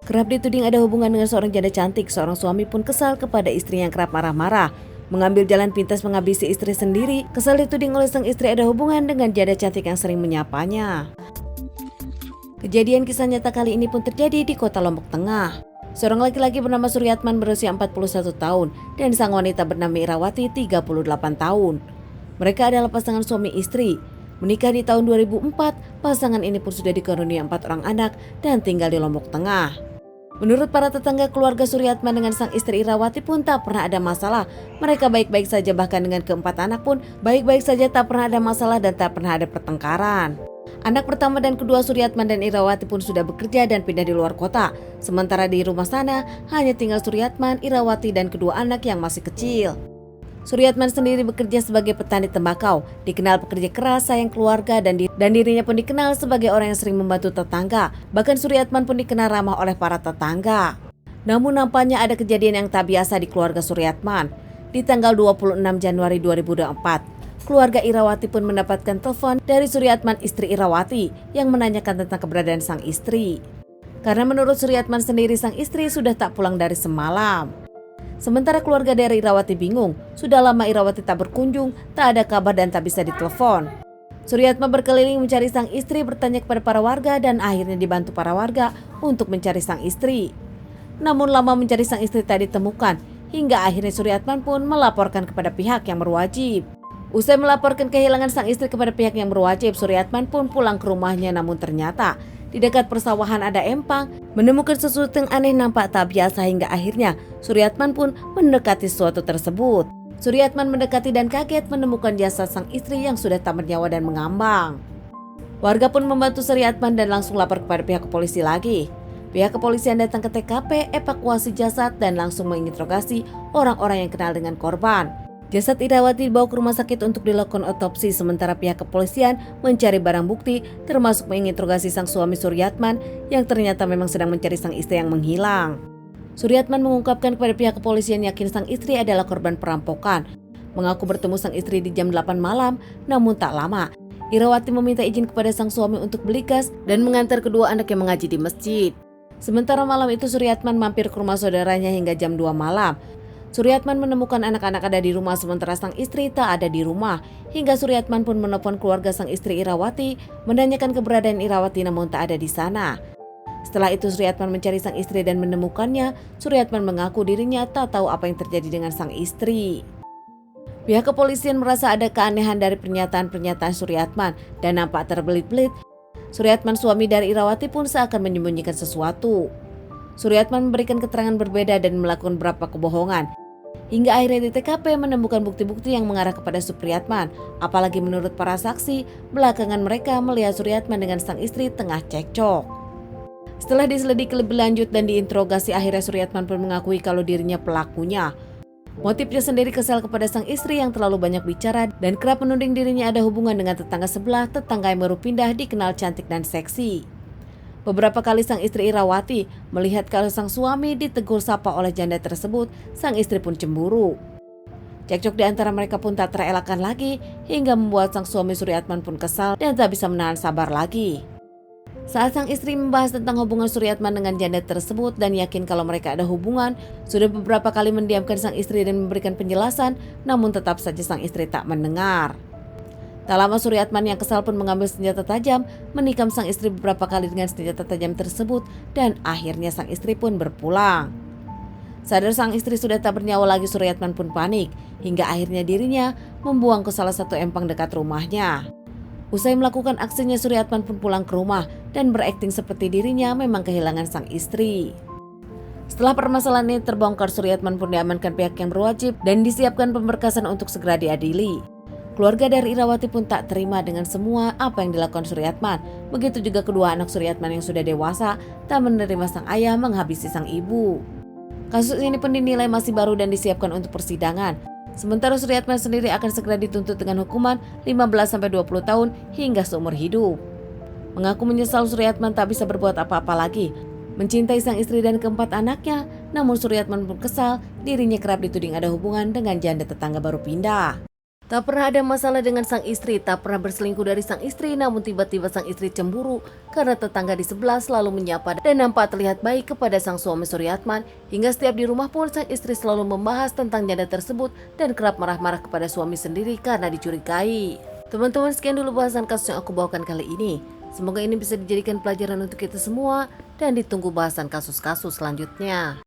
Kerap dituding ada hubungan dengan seorang janda cantik, seorang suami pun kesal kepada istri yang kerap marah-marah. Mengambil jalan pintas menghabisi istri sendiri, kesal dituding oleh sang istri ada hubungan dengan janda cantik yang sering menyapanya. Kejadian kisah nyata kali ini pun terjadi di kota Lombok Tengah. Seorang laki-laki bernama Suryatman berusia 41 tahun dan sang wanita bernama Irawati 38 tahun. Mereka adalah pasangan suami istri. Menikah di tahun 2004, pasangan ini pun sudah dikaruniai 4 orang anak dan tinggal di Lombok Tengah. Menurut para tetangga, keluarga Suryatman dengan sang istri Irawati pun tak pernah ada masalah. Mereka baik-baik saja, bahkan dengan keempat anak pun baik-baik saja, tak pernah ada masalah dan tak pernah ada pertengkaran. Anak pertama dan kedua Suryatman dan Irawati pun sudah bekerja dan pindah di luar kota. Sementara di rumah sana hanya tinggal Suryatman, Irawati dan kedua anak yang masih kecil. Suryatman sendiri bekerja sebagai petani tembakau, dikenal pekerja keras, sayang keluarga, dan dirinya pun dikenal sebagai orang yang sering membantu tetangga. Bahkan Suryatman pun dikenal ramah oleh para tetangga. Namun nampaknya ada kejadian yang tak biasa di keluarga Suryatman. Di tanggal 26 Januari 2024, keluarga Irawati pun mendapatkan telepon dari Suryatman, istri Irawati, yang menanyakan tentang keberadaan sang istri. Karena menurut Suryatman sendiri, sang istri sudah tak pulang dari semalam. Sementara keluarga dari Irawati bingung, sudah lama Irawati tak berkunjung, tak ada kabar dan tak bisa ditelepon. Suryatman berkeliling mencari sang istri, bertanya kepada para warga dan akhirnya dibantu para warga untuk mencari sang istri. Namun lama mencari sang istri tak ditemukan, hingga akhirnya Suryatman pun melaporkan kepada pihak yang berwajib. Usai melaporkan kehilangan sang istri kepada pihak yang berwajib, Suryatman pun pulang ke rumahnya, namun ternyata di dekat persawahan ada empang, menemukan sesuatu yang aneh nampak tak biasa hingga akhirnya Suryatman pun mendekati sesuatu tersebut. Suryatman mendekati dan kaget menemukan jasad sang istri yang sudah tak bernyawa dan mengambang. Warga pun membantu Suryatman dan langsung lapor kepada pihak kepolisi lagi. Pihak kepolisian datang ke TKP, evakuasi jasad dan langsung menginterogasi orang-orang yang kenal dengan korban. Jasad Irawati dibawa ke rumah sakit untuk dilakukan otopsi, sementara pihak kepolisian mencari barang bukti termasuk menginterogasi sang suami Suryatman yang ternyata memang sedang mencari sang istri yang menghilang. Suryatman mengungkapkan kepada pihak kepolisian yakin sang istri adalah korban perampokan. Mengaku bertemu sang istri di jam 8 malam, namun tak lama Irawati meminta izin kepada sang suami untuk beli gas dan mengantar kedua anak yang mengaji di masjid. Sementara malam itu Suryatman mampir ke rumah saudaranya hingga jam 2 malam. Suryatman menemukan anak-anak ada di rumah sementara sang istri tak ada di rumah. Hingga Suryatman pun menelpon keluarga sang istri Irawati menanyakan keberadaan Irawati namun tak ada di sana. Setelah itu Suryatman mencari sang istri dan menemukannya. Suryatman mengaku dirinya tak tahu apa yang terjadi dengan sang istri. Pihak kepolisian merasa ada keanehan dari pernyataan-pernyataan Suryatman dan nampak terbelit-belit. Suryatman, suami dari Irawati, pun seakan menyembunyikan sesuatu. Suryatman memberikan keterangan berbeda dan melakukan beberapa kebohongan. Hingga akhirnya di TKP menemukan bukti-bukti yang mengarah kepada Suryatman. Apalagi menurut para saksi, belakangan mereka melihat Suryatman dengan sang istri tengah cekcok. Setelah diselidiki lebih lanjut dan diinterogasi, akhirnya Suryatman pun mengakui kalau dirinya pelakunya. Motifnya sendiri kesal kepada sang istri yang terlalu banyak bicara dan kerap menuding dirinya ada hubungan dengan tetangga sebelah, tetangga yang baru pindah dikenal cantik dan seksi. Beberapa kali sang istri Irawati melihat kalau sang suami ditegur sapa oleh janda tersebut, sang istri pun cemburu. Cekcok di antara mereka pun tak terelakkan lagi hingga membuat sang suami Suryatman pun kesal dan tak bisa menahan sabar lagi. Saat sang istri membahas tentang hubungan Suryatman dengan janda tersebut dan yakin kalau mereka ada hubungan, sudah beberapa kali mendiamkan sang istri dan memberikan penjelasan, namun tetap saja sang istri tak mendengar. Tak lama Suryatman yang kesal pun mengambil senjata tajam, menikam sang istri beberapa kali dengan senjata tajam tersebut dan akhirnya sang istri pun berpulang. Sadar sang istri sudah tak bernyawa lagi, Suryatman pun panik hingga akhirnya dirinya membuang ke salah satu empang dekat rumahnya. Usai melakukan aksinya, Suryatman pun pulang ke rumah dan berakting seperti dirinya memang kehilangan sang istri. Setelah permasalahan ini terbongkar, Suryatman pun diamankan pihak yang berwajib dan disiapkan pemberkasan untuk segera diadili. Keluarga dari Irawati pun tak terima dengan semua apa yang dilakukan Suryatman. Begitu juga kedua anak Suryatman yang sudah dewasa tak menerima sang ayah menghabisi sang ibu. Kasus ini pun dinilai masih baru dan disiapkan untuk persidangan. Sementara Suryatman sendiri akan segera dituntut dengan hukuman 15-20 tahun hingga seumur hidup. Mengaku menyesal, Suryatman tak bisa berbuat apa-apa lagi. Mencintai sang istri dan keempat anaknya, namun Suryatman pun kesal dirinya kerap dituding ada hubungan dengan janda tetangga baru pindah. Tak pernah ada masalah dengan sang istri, tak pernah berselingkuh dari sang istri, namun tiba-tiba sang istri cemburu karena tetangga di sebelah selalu menyapa dan nampak terlihat baik kepada sang suami Suryatman. Hingga setiap di rumah pun sang istri selalu membahas tentang janda tersebut dan kerap marah-marah kepada suami sendiri karena dicurigai. Teman-teman, sekian dulu bahasan kasus yang aku bawakan kali ini. Semoga ini bisa dijadikan pelajaran untuk kita semua dan ditunggu bahasan kasus-kasus selanjutnya.